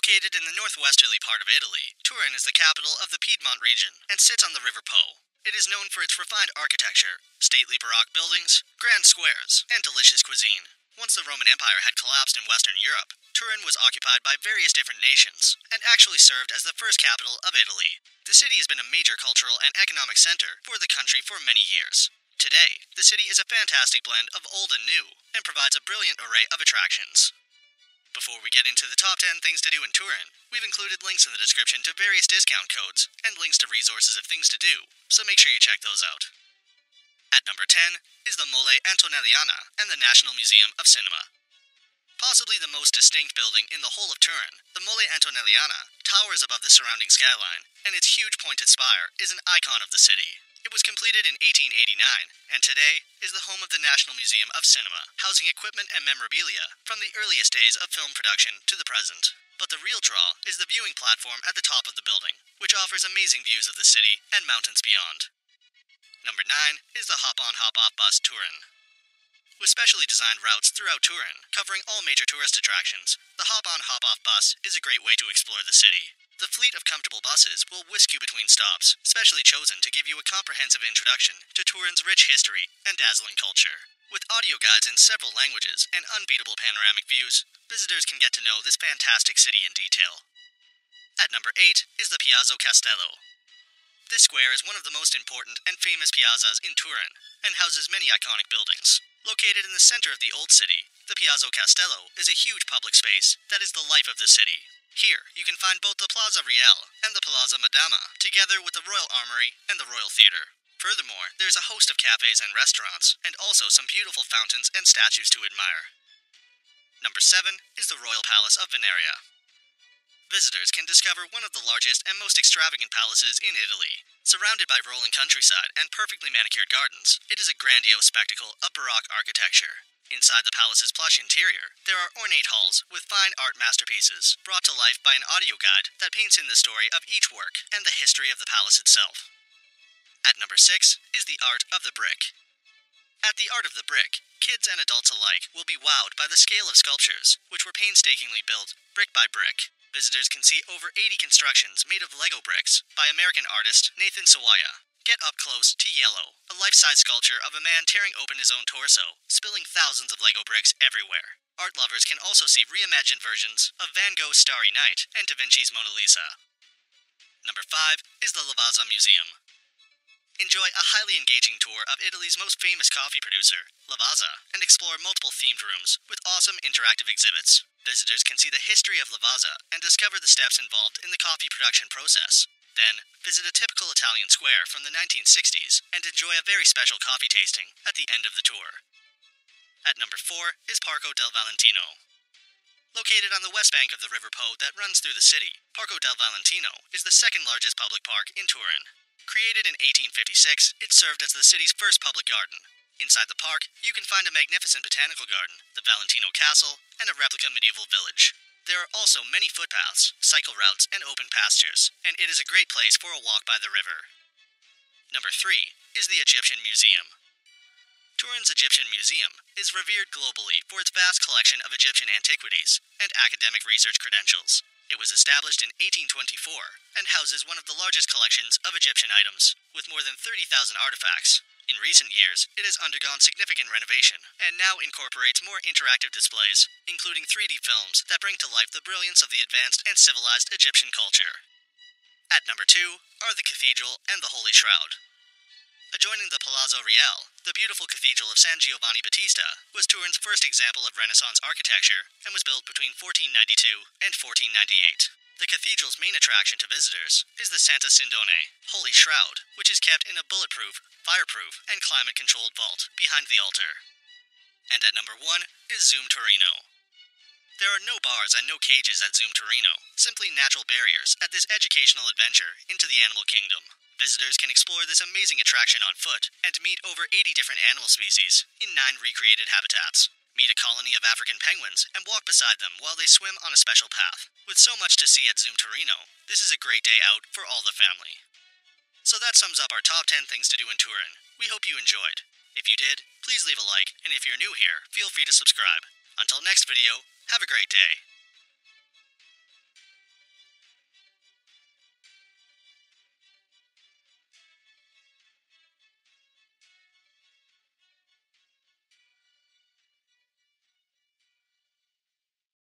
Located in the northwesterly part of Italy, Turin is the capital of the Piedmont region and sits on the River Po. It is known for its refined architecture, stately Baroque buildings, grand squares, and delicious cuisine. Once the Roman Empire had collapsed in Western Europe, Turin was occupied by various different nations, and actually served as the first capital of Italy. The city has been a major cultural and economic center for the country for many years. Today, the city is a fantastic blend of old and new, and provides a brilliant array of attractions. Before we get into the top 10 things to do in Turin, we've included links in the description to various discount codes, and links to resources of things to do, so make sure you check those out. At number 10 is the Mole Antonelliana and the National Museum of Cinema. Possibly the most distinct building in the whole of Turin, the Mole Antonelliana towers above the surrounding skyline, and its huge pointed spire is an icon of the city. It was completed in 1889, and today is the home of the National Museum of Cinema, housing equipment and memorabilia from the earliest days of film production to the present. But the real draw is the viewing platform at the top of the building, which offers amazing views of the city and mountains beyond. Number 9 is the Hop-On Hop-Off Bus Turin. With specially designed routes throughout Turin, covering all major tourist attractions, the Hop-On Hop-Off bus is a great way to explore the city. The fleet of comfortable buses will whisk you between stops, specially chosen to give you a comprehensive introduction to Turin's rich history and dazzling culture. With audio guides in several languages and unbeatable panoramic views, visitors can get to know this fantastic city in detail. At number 8 is the Piazza Castello. This square is one of the most important and famous piazzas in Turin, and houses many iconic buildings. Located in the center of the old city, the Piazza Castello is a huge public space that is the life of the city. Here, you can find both the Plaza Reale and the Palazzo Madama, together with the Royal Armory and the Royal Theatre. Furthermore, there's a host of cafes and restaurants, and also some beautiful fountains and statues to admire. Number 7 is the Royal Palace of Veneria. Visitors can discover one of the largest and most extravagant palaces in Italy. Surrounded by rolling countryside and perfectly manicured gardens, it is a grandiose spectacle of Baroque architecture. Inside the palace's plush interior, there are ornate halls with fine art masterpieces, brought to life by an audio guide that paints in the story of each work and the history of the palace itself. At number 6 is the Art of the Brick. At the Art of the Brick, kids and adults alike will be wowed by the scale of sculptures, which were painstakingly built, brick by brick. Visitors can see over 80 constructions made of Lego bricks by American artist Nathan Sawaya. Get up close to Yellow, a life-size sculpture of a man tearing open his own torso, spilling thousands of Lego bricks everywhere. Art lovers can also see reimagined versions of Van Gogh's Starry Night and Da Vinci's Mona Lisa. Number 5 is the Lavazza Museum. Enjoy a highly engaging tour of Italy's most famous coffee producer, Lavazza, and explore multiple themed rooms with awesome interactive exhibits. Visitors can see the history of Lavazza and discover the steps involved in the coffee production process. Then, visit a typical Italian square from the 1960s and enjoy a very special coffee tasting at the end of the tour. At number 4 is Parco del Valentino. Located on the west bank of the River Po that runs through the city, Parco del Valentino is the second largest public park in Turin. Created in 1856, it served as the city's first public garden. Inside the park, you can find a magnificent botanical garden, the Valentino Castle, and a replica medieval village. There are also many footpaths, cycle routes, and open pastures, and it is a great place for a walk by the river. Number 3 is the Egyptian Museum. Turin's Egyptian Museum is revered globally for its vast collection of Egyptian antiquities and academic research credentials. It was established in 1824 and houses one of the largest collections of Egyptian items, with more than 30,000 artifacts. In recent years, it has undergone significant renovation and now incorporates more interactive displays, including 3D films that bring to life the brilliance of the advanced and civilized Egyptian culture. At number 2 are the Cathedral and the Holy Shroud. Adjoining the Palazzo Reale, the beautiful Cathedral of San Giovanni Battista was Turin's first example of Renaissance architecture and was built between 1492 and 1498. The cathedral's main attraction to visitors is the Santa Sindone, Holy Shroud, which is kept in a bulletproof, fireproof, and climate-controlled vault behind the altar. And at number 1 is Zoom Torino. There are no bars and no cages at Zoom Torino, simply natural barriers at this educational adventure into the animal kingdom. Visitors can explore this amazing attraction on foot and meet over 80 different animal species in 9 recreated habitats. Meet a colony of African penguins and walk beside them while they swim on a special path. With so much to see at Zoom Torino, this is a great day out for all the family. So that sums up our top 10 things to do in Turin. We hope you enjoyed. If you did, please leave a like, and if you're new here, feel free to subscribe. Until next video, have a great day.